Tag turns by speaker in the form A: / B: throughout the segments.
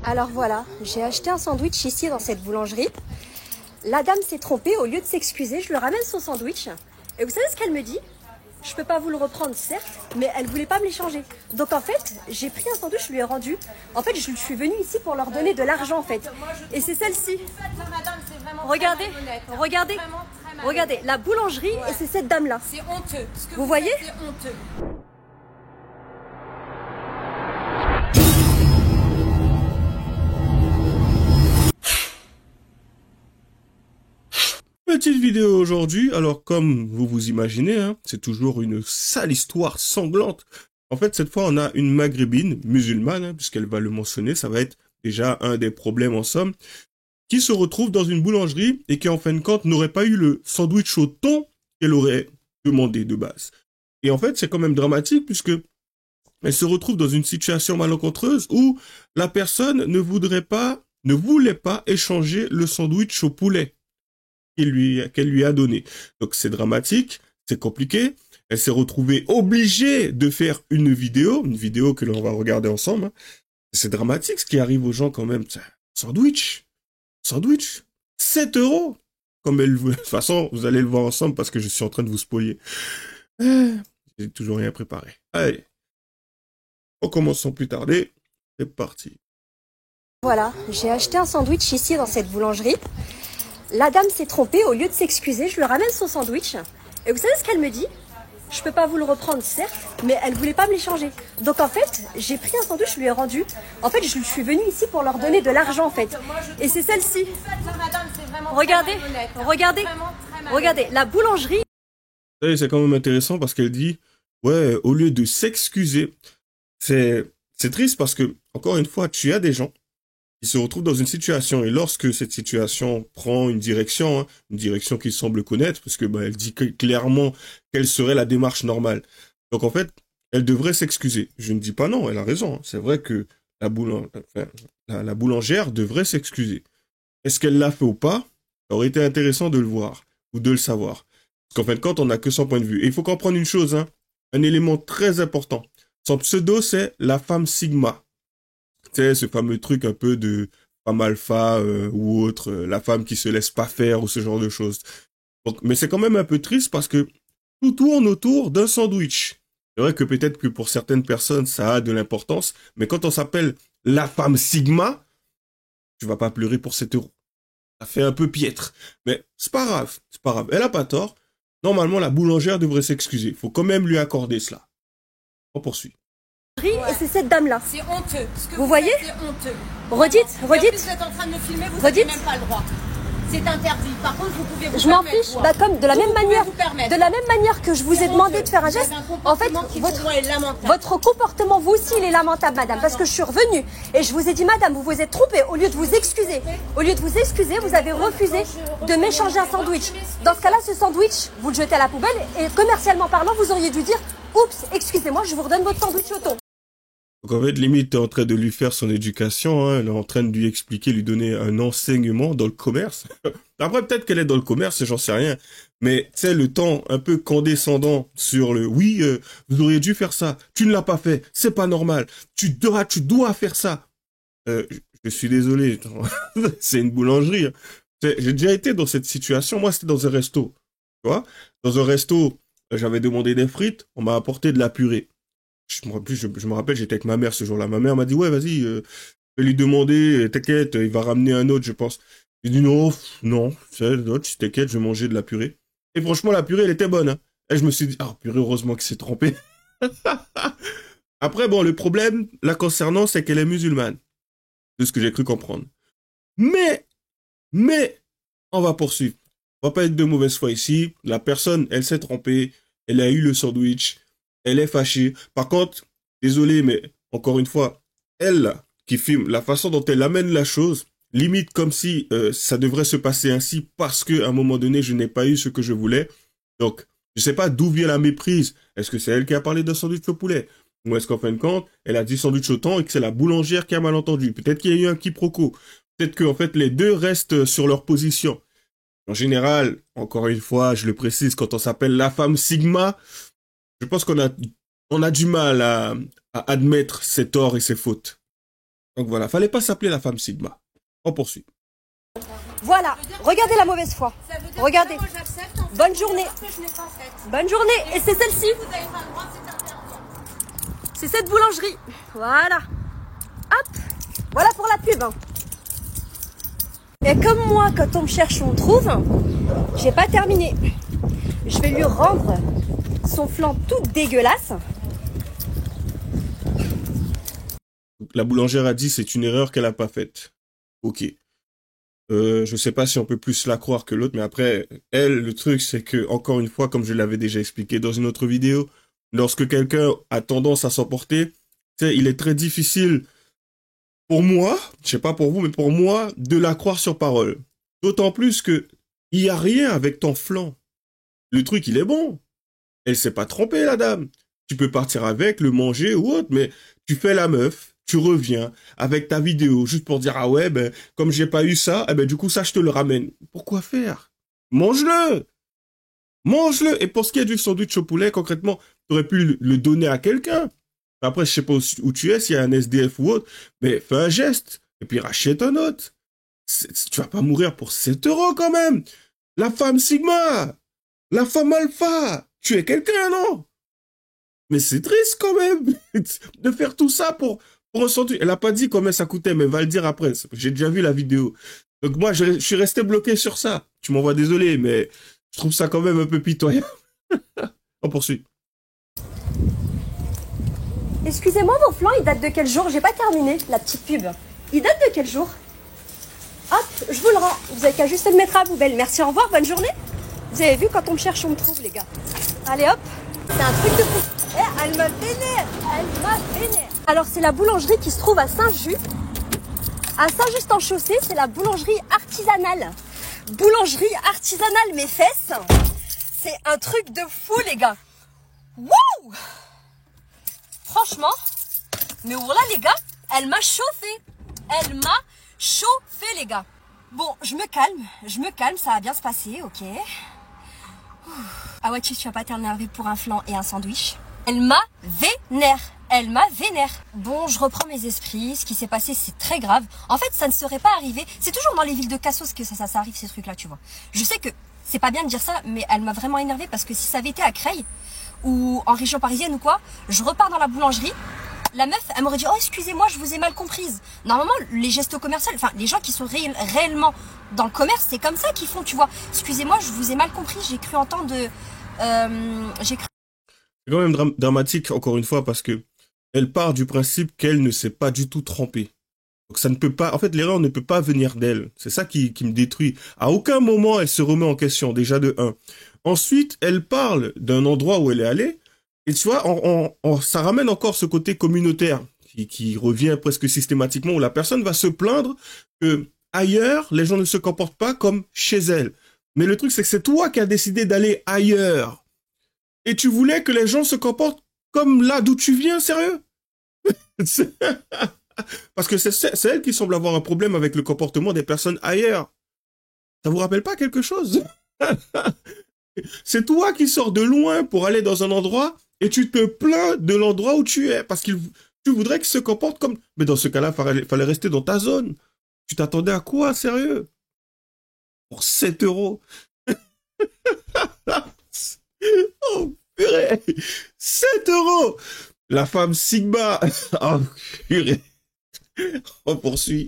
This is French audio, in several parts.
A: Alors voilà, j'ai acheté un sandwich ici dans cette boulangerie. La dame s'est trompée, au lieu de s'excuser, je lui ramène son sandwich. Et vous savez ce qu'elle me dit? Je peux pas vous le reprendre, certes, mais elle voulait pas me l'échanger. Donc en fait, j'ai pris un sandwich, je lui ai rendu. En fait, je suis venue ici pour leur donner de l'argent en fait. Et c'est celle-ci. Regardez, regardez, regardez, la boulangerie et c'est cette dame-là.
B: C'est honteux.
A: Vous voyez?
B: C'est honteux.
C: Petite vidéo aujourd'hui, alors comme vous vous imaginez, hein, c'est toujours une sale histoire sanglante. En fait, cette fois, on a une maghrébine musulmane, hein, puisqu'elle va le mentionner, ça va être déjà un des problèmes en somme, qui se retrouve dans une boulangerie et qui en fin de compte n'aurait pas eu le sandwich au thon qu'elle aurait demandé de base. Et en fait, c'est quand même dramatique puisque elle se retrouve dans une situation malencontreuse où la personne ne voulait pas échanger le sandwich au poulet qu'elle lui a donné. Donc c'est dramatique, c'est compliqué. Elle s'est retrouvée obligée de faire une vidéo que l'on va regarder ensemble. Hein. C'est dramatique ce qui arrive aux gens quand même. Sandwich, 7 €. Comme elle veut. De toute façon, vous allez le voir ensemble parce que je suis en train de vous spoiler. J'ai toujours rien préparé. Allez, on commence sans plus tarder. C'est parti.
A: Voilà, j'ai acheté un sandwich ici dans cette boulangerie. La dame s'est trompée, au lieu de s'excuser, je lui ramène son sandwich. Et vous savez ce qu'elle me dit? Je peux pas vous le reprendre, certes, mais elle voulait pas me l'échanger. Donc en fait, j'ai pris un sandwich, je lui ai rendu. En fait, je suis venue ici pour leur donner de l'argent en fait. Et c'est celle-ci. Regardez, regardez, regardez, la boulangerie.
C: C'est quand même intéressant parce qu'elle dit, ouais, au lieu de s'excuser, c'est triste parce que, encore une fois, tu as des gens qui se retrouvent dans une situation et lorsque cette situation prend une direction qu'ils semblent connaître, parce que elle dit clairement quelle serait la démarche normale. Donc en fait, elle devrait s'excuser. Je ne dis pas non, elle a raison. C'est vrai que la boulangère devrait s'excuser. Est-ce qu'elle l'a fait ou pas? Ça aurait été intéressant de le voir ou de le savoir. Parce qu'en fin de compte, on n'a que son point de vue. Et il faut comprendre une chose, hein, un élément très important. Son pseudo, c'est la femme Sigma. Tu sais, ce fameux truc un peu de femme alpha ou autre, la femme qui se laisse pas faire ou ce genre de choses. Donc, mais c'est quand même un peu triste parce que tout tourne autour d'un sandwich. C'est vrai que peut-être que pour certaines personnes, ça a de l'importance, mais quand on s'appelle la femme Sigma, tu vas pas pleurer pour 7 €. Ça fait un peu piètre. Mais c'est pas grave, c'est pas grave. Elle a pas tort. Normalement, la boulangère devrait s'excuser. Faut quand même lui accorder cela. On poursuit.
A: Et c'est cette dame-là.
B: C'est honteux.
A: Vous voyez?
B: C'est honteux.
A: Redites, redites.
B: Vous êtes en train de me filmer, vous
A: Redites.
B: n'avez même pas le droit. C'est interdit. Par contre, vous pouvez vous
A: Je m'en
B: permettre,
A: fiche.
B: quoi.
A: Bah comme de la même manière, que je vous ai
B: C'est
A: demandé
B: honteux.
A: de faire un
B: Vous
A: geste,
B: avez
A: en fait,
B: comportement qui pour moi est lamentable.
A: votre comportement, vous aussi, il est lamentable, madame, parce que je suis revenue et je vous ai dit, madame, vous vous êtes trompée. Au lieu de vous excuser, vous avez refusé de m'échanger un sandwich. Dans ce cas-là, ce sandwich, vous le jetez à la poubelle et commercialement parlant, vous auriez dû dire, oups, excusez-moi, je vous redonne votre sandwich au thon.
C: Donc en fait, limite, t'es en train de lui faire son éducation, hein, elle est en train de lui expliquer, lui donner un enseignement dans le commerce. Après, peut-être qu'elle est dans le commerce, j'en sais rien. Mais, tu sais, le temps un peu condescendant sur le « oui, vous auriez dû faire ça, tu ne l'as pas fait, c'est pas normal, tu dois faire ça. » Je suis désolé, c'est une boulangerie. Hein. J'ai déjà été dans cette situation, moi c'était dans un resto. Tu vois, dans un resto, j'avais demandé des frites, on m'a apporté de la purée. Je me rappelle, j'étais avec ma mère ce jour-là. Ma mère m'a dit, ouais, vas-y, je vais lui demander, t'inquiète, il va ramener un autre, je pense. J'ai dit, non, c'est l'autre, t'inquiète, je vais manger de la purée. Et franchement, la purée, elle était bonne. Hein. Et je me suis dit, ah, purée, heureusement qu'il s'est trompé. Après, bon, le problème, la concernant, c'est qu'elle est musulmane. De ce que j'ai cru comprendre. Mais, on va poursuivre. On va pas être de mauvaise foi ici. La personne, elle s'est trompée. Elle a eu le sandwich. Elle est fâchée. Par contre, désolé, mais encore une fois, elle qui filme, la façon dont elle amène la chose, limite comme si ça devrait se passer ainsi parce que à un moment donné, je n'ai pas eu ce que je voulais. Donc, je sais pas d'où vient la méprise. Est-ce que c'est elle qui a parlé de sandwich au poulet? Ou est-ce qu'en fin de compte, elle a dit sandwich au thon et que c'est la boulangère qui a mal entendu? Peut-être qu'il y a eu un quiproquo. Peut-être qu'en fait, les deux restent sur leur position. En général, encore une fois, je le précise, quand on s'appelle la femme Sigma, je pense qu'on a du mal à admettre ses torts et ses fautes. Donc voilà, fallait pas s'appeler la femme Sigma. On poursuit.
A: Voilà, regardez la mauvaise foi.
B: Ça veut dire
A: Regardez.
B: que moi, j'accepte, en fait,
A: Bonne journée.
B: que je n'ai pas faite.
A: Bonne journée. Et c'est celle-ci.
B: Vous n'avez pas le droit, c'est interdit.
A: C'est cette boulangerie. Voilà. Hop. Voilà pour la pub. Et comme moi, quand on me cherche, on me trouve, j'ai pas terminé. Je vais lui rendre son flan tout dégueulasse.
C: La boulangère a dit c'est une erreur qu'elle a pas faite. Ok. Je sais pas si on peut plus la croire que l'autre, mais après, elle, le truc, c'est que, encore une fois, comme je l'avais déjà expliqué dans une autre vidéo, lorsque quelqu'un a tendance à s'emporter, tu sais, il est très difficile pour moi, je sais pas pour vous, mais pour moi, de la croire sur parole. D'autant plus que il y a rien avec ton flan. Le truc, il est bon. Elle s'est pas trompée, la dame. Tu peux partir avec, le manger ou autre, mais tu fais la meuf. Tu reviens avec ta vidéo juste pour dire ah ouais ben comme j'ai pas eu ça eh ben du coup ça je te le ramène. Pourquoi faire? Mange-le, mange-le. Et pour ce qui est du sandwich au poulet concrètement, tu aurais pu le donner à quelqu'un. Après je sais pas où tu es, s'il y a un SDF ou autre, mais fais un geste et puis rachète un autre. Tu vas pas mourir pour 7 € quand même. La femme Sigma, la femme Alpha, tu es quelqu'un non? Mais c'est triste quand même de faire tout ça pour un sandwich. Elle a pas dit combien ça coûtait, mais elle va le dire après. J'ai déjà vu la vidéo. Donc moi, je suis resté bloqué sur ça. Tu m'envoies désolé, mais je trouve ça quand même un peu pitoyable. On poursuit.
A: Excusez-moi, mon flan, il date de quel jour? J'ai pas terminé la petite pub. Il date de quel jour? Hop, je vous le rends. Vous avez qu'à juste le mettre à la poubelle. Merci, au revoir, bonne journée. Vous avez vu, quand on me cherche, on me trouve, les gars. Allez, hop. C'est un truc de fou. Eh, elle m'a vénère. Elle m'a vénère. Alors, c'est la boulangerie qui se trouve à Saint-Just. À Saint-Just-en-Chaussée, c'est la boulangerie artisanale. Boulangerie artisanale, mes fesses. C'est un truc de fou, les gars. Wouh! Franchement, mais voilà, les gars, elle m'a chauffé. Elle m'a chauffé, les gars. Bon, je me calme, ça va bien se passer, ok. Ah ouais, tu vas pas t'énerver pour un flan et un sandwich. Elle m'a vénère. Elle m'a vénère. Bon, je reprends mes esprits. Ce qui s'est passé, c'est très grave. En fait, ça ne serait pas arrivé. C'est toujours dans les villes de Cassos que ça arrive, ces trucs-là, tu vois. Je sais que c'est pas bien de dire ça, mais elle m'a vraiment énervée parce que si ça avait été à Creil ou en région parisienne ou quoi, je repars dans la boulangerie. La meuf, elle m'aurait dit « Oh, excusez-moi, je vous ai mal comprise. » Normalement, les gestes commerciaux, enfin, les gens qui sont réellement dans le commerce, c'est comme ça qu'ils font, tu vois. « Excusez-moi, je vous ai mal compris, j'ai cru entendre de... j'ai cru... »
C: C'est quand même dramatique, encore une fois, parce que elle part du principe qu'elle ne s'est pas du tout trompée. Donc ça ne peut pas... En fait, l'erreur ne peut pas venir d'elle. C'est ça qui me détruit. À aucun moment, elle se remet en question, déjà de 1. Ensuite, elle parle d'un endroit où elle est allée. Et tu vois, ça ramène encore ce côté communautaire qui revient presque systématiquement où la personne va se plaindre que ailleurs, les gens ne se comportent pas comme chez elle. Mais le truc, c'est que c'est toi qui as décidé d'aller ailleurs. Et tu voulais que les gens se comportent comme là d'où tu viens, sérieux? Parce que c'est elle qui semble avoir un problème avec le comportement des personnes ailleurs. Ça vous rappelle pas quelque chose? C'est toi qui sors de loin pour aller dans un endroit et tu te plains de l'endroit où tu es parce que tu voudrais qu'ils se comportent comme... Mais dans ce cas-là, fallait rester dans ta zone. Tu t'attendais à quoi, sérieux? Pour 7 €. Oh, purée. 7 €. La femme Sigma. Oh, purée. On poursuit.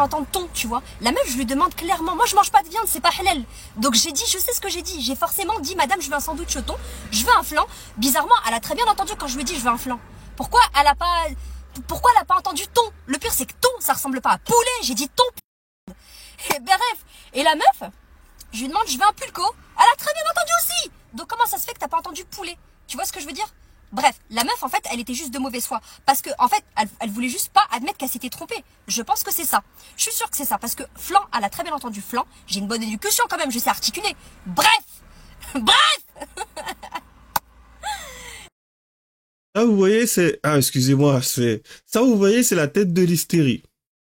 A: entendre ton, tu vois. La meuf, je lui demande clairement, moi je mange pas de viande, c'est pas halal. Donc j'ai dit, je sais ce que j'ai dit. J'ai forcément dit, madame, je veux un sandwich au thon, je veux un flan. Bizarrement, elle a très bien entendu quand je lui ai dit, je veux un flan. Pourquoi elle a pas entendu thon? Le pire, c'est que thon, ça ressemble pas à poulet. J'ai dit thon. Et bref. Et la meuf, je lui demande, je veux un pulco. Elle a très bien entendu aussi. Donc comment ça se fait que t'as pas entendu poulet? Tu vois ce que je veux dire? Bref, la meuf, en fait, elle était juste de mauvaise foi. Parce que, en fait, elle voulait juste pas admettre qu'elle s'était trompée. Je pense que c'est ça. Je suis sûre que c'est ça. Parce que flan, elle a très bien entendu flan. J'ai une bonne éducation quand même, je sais articuler. Bref. Bref.
C: Ça, vous voyez, c'est... Ah, excusez-moi, c'est... Ça, vous voyez, c'est la tête de l'hystérie.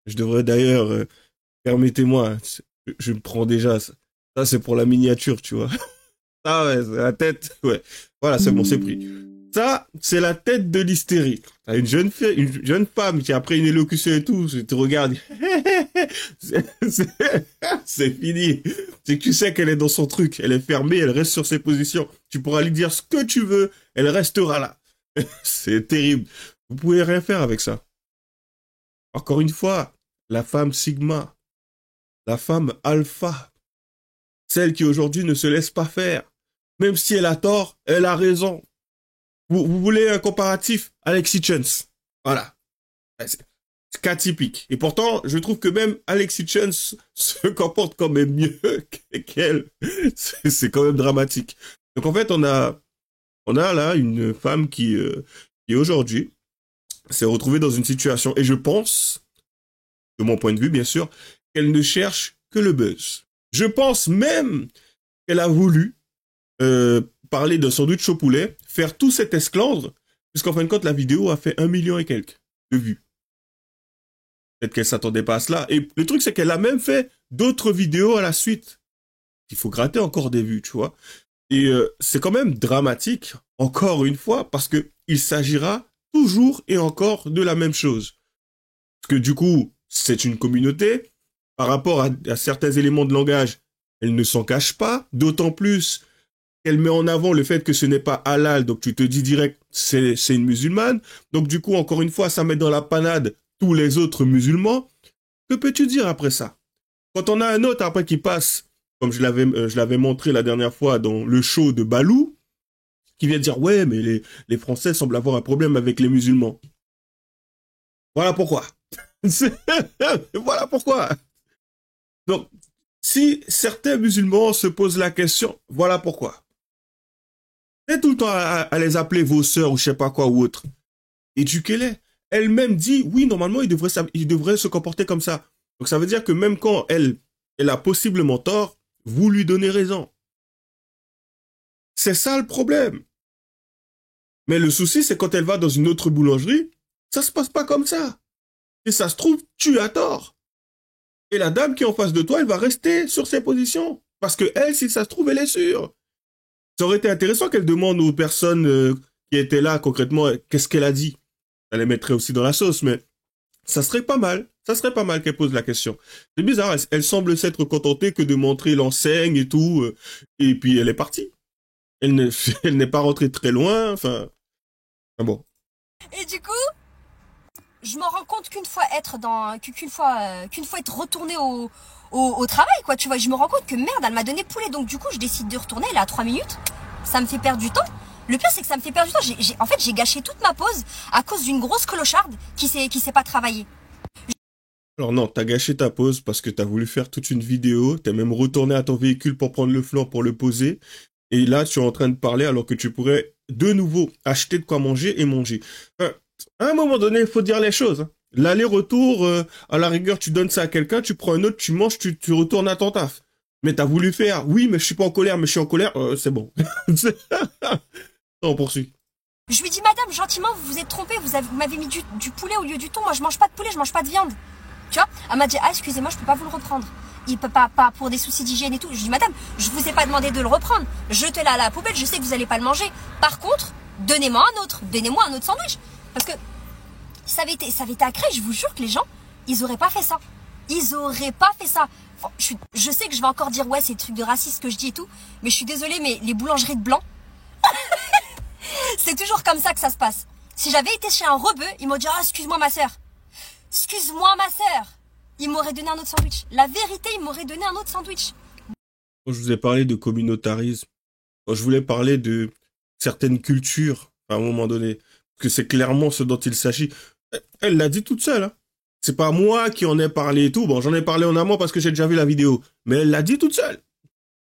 C: Je devrais d'ailleurs... Permettez-moi, je me prends déjà... Ça, c'est pour la miniature, tu vois. Ah ouais, c'est la tête, ouais. Voilà, c'est bon, c'est pris. Ça, c'est la tête de l'hystérie. T'as une jeune fille, une jeune femme qui après une élocution et tout, je te regarde. C'est fini. C'est que tu sais qu'elle est dans son truc. Elle est fermée, elle reste sur ses positions. Tu pourras lui dire ce que tu veux, elle restera là. C'est terrible. Vous pouvez rien faire avec ça. Encore une fois, la femme Sigma, la femme Alpha, celle qui aujourd'hui ne se laisse pas faire. Même si elle a tort, elle a raison. Vous voulez un comparatif? Alexis Chance. Voilà. C'est cas typique. Et pourtant, je trouve que même Alexis Chance se comporte quand même mieux qu'elle. C'est quand même dramatique. Donc en fait, on a là une femme qui aujourd'hui s'est retrouvée dans une situation, et je pense, de mon point de vue bien sûr, qu'elle ne cherche que le buzz. Je pense même qu'elle a voulu parler d'un sandwich au poulet, faire tout cet esclandre, puisqu'en fin de compte, la vidéo a fait 1 million et quelques de vues. Peut-être qu'elle s'attendait pas à cela. Et le truc, c'est qu'elle a même fait d'autres vidéos à la suite. Il faut gratter encore des vues, tu vois. Et c'est quand même dramatique, encore une fois, parce que il s'agira toujours et encore de la même chose. Parce que du coup, c'est une communauté. Par rapport à certains éléments de langage, elle ne s'en cache pas. D'autant plus elle met en avant le fait que ce n'est pas halal, donc tu te dis direct, c'est une musulmane. Donc du coup, encore une fois, ça met dans la panade tous les autres musulmans. Que peux-tu dire après ça? Quand on a un autre après qui passe, comme je l'avais montré la dernière fois dans le show de Balou, qui vient dire, ouais, mais les Français semblent avoir un problème avec les musulmans. Voilà pourquoi. Voilà pourquoi. Donc, si certains musulmans se posent la question, voilà pourquoi. Et tout le temps à les appeler vos sœurs ou je sais pas quoi ou autre. Éduquez-les. Elle-même dit, oui, normalement, ils devraient se comporter comme ça. Donc ça veut dire que même quand elle a possiblement tort, vous lui donnez raison. C'est ça le problème. Mais le souci, c'est quand elle va dans une autre boulangerie, ça se passe pas comme ça. Et ça se trouve, tu as tort. Et la dame qui est en face de toi, elle va rester sur ses positions. Parce que elle, si ça se trouve, elle est sûre. Ça aurait été intéressant qu'elle demande aux personnes qui étaient là concrètement qu'est-ce qu'elle a dit. Ça les mettrait aussi dans la sauce, mais ça serait pas mal. Ça serait pas mal qu'elle pose la question. C'est bizarre, elle semble s'être contentée que de montrer l'enseigne et tout, et puis elle est partie. Elle n'est pas rentrée très loin, enfin bon.
A: Et du coup, je me rends compte qu'une fois être retournée au travail, quoi, tu vois, je me rends compte que merde, elle m'a donné poulet, donc du coup, je décide de retourner, elle est à 3 minutes, ça me fait perdre du temps. Le pire, c'est que ça me fait perdre du temps. En fait, j'ai gâché toute ma pause à cause d'une grosse clocharde qui sait pas travailler.
C: Alors non, t'as gâché ta pause parce que t'as voulu faire toute une vidéo, t'es même retourné à ton véhicule pour prendre le flanc pour le poser, et là, tu es en train de parler alors que tu pourrais de nouveau acheter de quoi manger et manger. Enfin, à un moment donné, il faut dire les choses, hein. L'aller-retour, à la rigueur, tu donnes ça à quelqu'un, tu prends un autre, tu manges, tu retournes à ton taf. Mais t'as voulu faire, oui, mais je suis pas en colère, mais je suis en colère, c'est bon. On poursuit.
A: Je lui dis, madame, gentiment, vous vous êtes trompée, vous m'avez mis du poulet au lieu du thon, moi je mange pas de poulet, je mange pas de viande. Tu vois, elle m'a dit, ah, excusez-moi, je peux pas vous le reprendre. Il peut pas pour des soucis d'hygiène et tout. Je dis, madame, je vous ai pas demandé de le reprendre. Jetez-le à la poubelle, je sais que vous allez pas le manger. Par contre, donnez-moi un autre sandwich. Parce que ça avait été à Creil, je vous jure que les gens, ils auraient pas fait ça. Ils auraient pas fait ça. Enfin, je sais que je vais encore dire, ouais, c'est des trucs de raciste que je dis et tout, mais je suis désolée, mais les boulangeries de blanc, c'est toujours comme ça que ça se passe. Si j'avais été chez un rebeu, ils m'auraient dit, ah, excuse-moi ma sœur. Excuse-moi ma sœur. Ils m'auraient donné un autre sandwich. La vérité, ils m'auraient donné un autre sandwich.
C: Quand je vous ai parlé de communautarisme, quand je voulais parler de certaines cultures, à un moment donné, parce que c'est clairement ce dont il s'agit, elle l'a dit toute seule, hein. C'est pas moi qui en ai parlé et tout. Bon, j'en ai parlé en amont parce que j'ai déjà vu la vidéo. Mais elle l'a dit toute seule.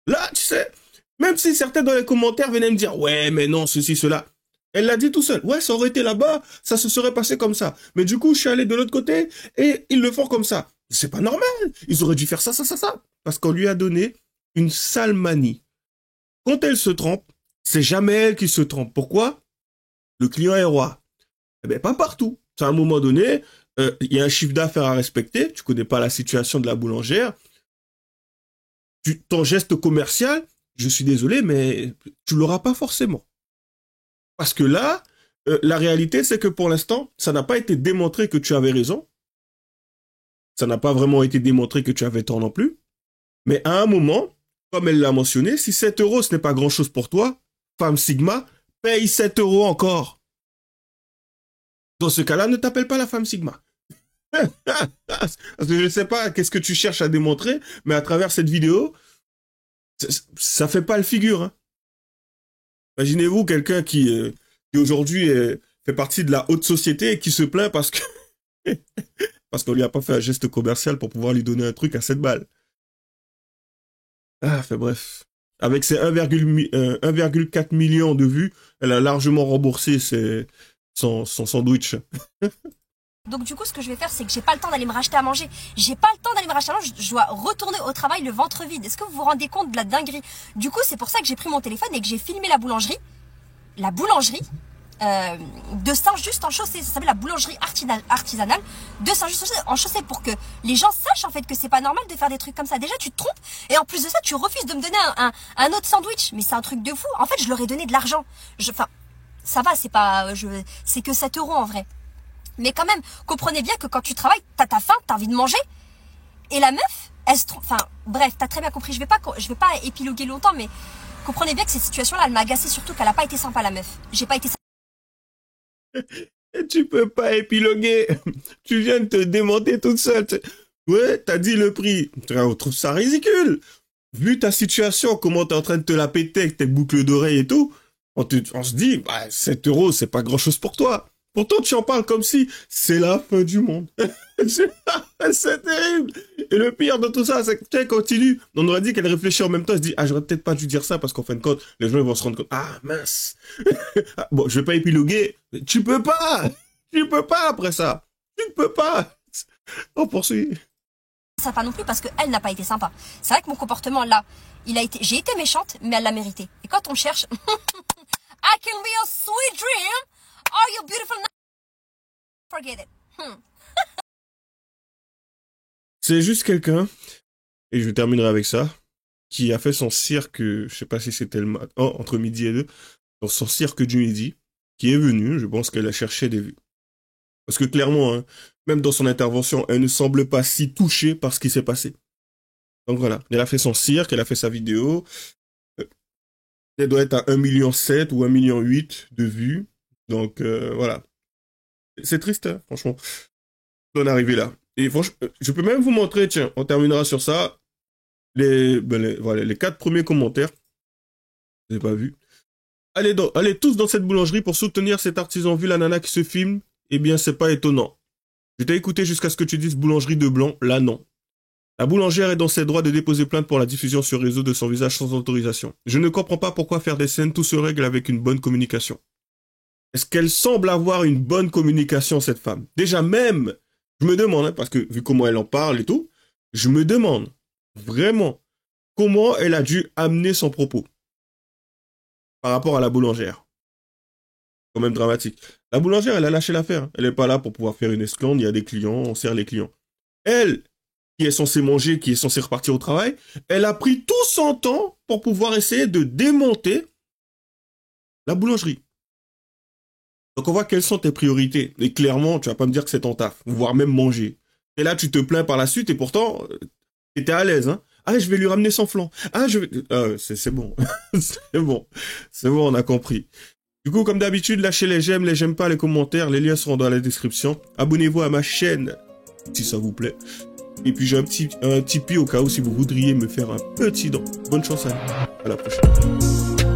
C: Là, tu sais, même si certains dans les commentaires venaient me dire, ouais, mais non, ceci, cela. Elle l'a dit tout seul. Ouais, ça aurait été là-bas, ça se serait passé comme ça. Mais du coup, je suis allé de l'autre côté et ils le font comme ça. C'est pas normal. Ils auraient dû faire ça. Parce qu'on lui a donné une sale manie. Quand elle se trompe, c'est jamais elle qui se trompe. Pourquoi? Le client est roi. Eh ben, pas partout. À un moment donné, il y a un chiffre d'affaires à respecter. Tu connais pas la situation de la boulangère. Ton geste commercial, je suis désolé, mais tu l'auras pas forcément. Parce que là, la réalité, c'est que pour l'instant, ça n'a pas été démontré que tu avais raison. Ça n'a pas vraiment été démontré que tu avais tort non plus. Mais à un moment, comme elle l'a mentionné, si 7 euros, ce n'est pas grand-chose pour toi, femme Sigma, paye 7 euros encore. Dans ce cas-là, ne t'appelle pas la femme Sigma. Parce que je ne sais pas qu'est-ce que tu cherches à démontrer, mais à travers cette vidéo, ça fait pas le figure. Hein. Imaginez-vous quelqu'un qui aujourd'hui fait partie de la haute société et qui se plaint parce que parce qu'on lui a pas fait un geste commercial pour pouvoir lui donner un truc à 7 balles. Ah, fait bref. Avec ses 1,4 million de vues, elle a largement remboursé son sandwich.
A: Donc du coup, ce que je vais faire, c'est que j'ai pas le temps d'aller me racheter à manger. J'ai pas le temps d'aller me racheter à manger. Je dois retourner au travail le ventre vide. Est-ce que vous vous rendez compte de la dinguerie? Du coup, c'est pour ça que j'ai pris mon téléphone et que j'ai filmé la boulangerie. La boulangerie de Saint-Just en Chaussée. Ça s'appelle la boulangerie artisanale de Saint-Just en Chaussée pour que les gens sachent en fait que c'est pas normal de faire des trucs comme ça. Déjà, tu te trompes et en plus de ça, tu refuses de me donner un autre sandwich. Mais c'est un truc de fou. En fait, je leur ai donné de l'argent. Enfin, ça va, c'est pas, c'est que 7 euros en vrai. Mais quand même, comprenez bien que quand tu travailles, t'as ta faim, t'as envie de manger. Et la meuf, elle se trompe. Enfin, bref, t'as très bien compris. Je vais pas épiloguer longtemps, mais comprenez bien que cette situation-là, elle m'a agacée, surtout qu'elle a pas été sympa, la meuf. J'ai pas été sympa.
C: Tu peux pas épiloguer. Tu viens de te démonter toute seule. Ouais, t'as dit le prix. On trouve ça ridicule. Vu ta situation, comment t'es en train de te la péter avec tes boucles d'oreilles et tout, on se dit, bah, 7 euros, c'est pas grand chose pour toi. Pourtant, tu en parles comme si c'est la fin du monde. C'est terrible. Et le pire de tout ça, c'est que tu continue. On aurait dit qu'elle réfléchit en même temps. Elle se dit, ah, j'aurais peut-être pas dû dire ça parce qu'en fin de compte, les gens ils vont se rendre compte. Ah, mince. Bon, je vais pas épiloguer. Tu peux pas. Tu peux pas après ça. Tu ne peux pas. On poursuit.
A: Sympa non plus parce qu'elle n'a pas été sympa. C'est vrai que mon comportement là, j'ai été méchante, mais elle l'a mérité. Et quand on cherche, I can be a sweet dream. Are you beautiful? Forget it.
C: C'est juste quelqu'un, et je terminerai avec ça, qui a fait son cirque, je sais pas si c'était entre midi et 2, dans son cirque du midi, qui est venu, je pense qu'elle a cherché des vues. Parce que clairement, hein, même dans son intervention, elle ne semble pas si touchée par ce qui s'est passé. Donc voilà, elle a fait son cirque, elle a fait sa vidéo, elle doit être à 1,7 million ou 1,8 million de vues. Donc voilà. C'est triste, hein, franchement, d'en arriver là. Et franchement, je peux même vous montrer, tiens, on terminera sur ça, voilà, les 4 premiers commentaires. Vous n'avez pas vu. Allez tous dans cette boulangerie pour soutenir cet artisan. Vu la nana qui se filme, eh bien, c'est pas étonnant. Je t'ai écouté jusqu'à ce que tu dises boulangerie de blanc. Là, non. La boulangère est dans ses droits de déposer plainte pour la diffusion sur réseau de son visage sans autorisation. Je ne comprends pas pourquoi faire des scènes, tout se règle avec une bonne communication. Est-ce qu'elle semble avoir une bonne communication, cette femme? Déjà même, je me demande, hein, parce que vu comment elle en parle et tout, je me demande vraiment comment elle a dû amener son propos par rapport à la boulangère. Quand même dramatique. La boulangère, elle a lâché l'affaire. Elle n'est pas là pour pouvoir faire une esclandre, il y a des clients, on sert les clients. Elle, qui est censée manger, qui est censée repartir au travail, elle a pris tout son temps pour pouvoir essayer de démonter la boulangerie. Donc on voit quelles sont tes priorités. Et clairement, tu vas pas me dire que c'est ton taf, voire même manger. Et là, tu te plains par la suite et pourtant, t'étais à l'aise, hein. Ah, je vais lui ramener son flan. Ah, c'est bon. C'est bon. C'est bon, on a compris. Du coup, comme d'habitude, lâchez les j'aime pas, les commentaires. Les liens seront dans la description. Abonnez-vous à ma chaîne, si ça vous plaît. Et puis, j'ai un Tipeee au cas où si vous voudriez me faire un petit don. Bonne chance à vous. À la prochaine.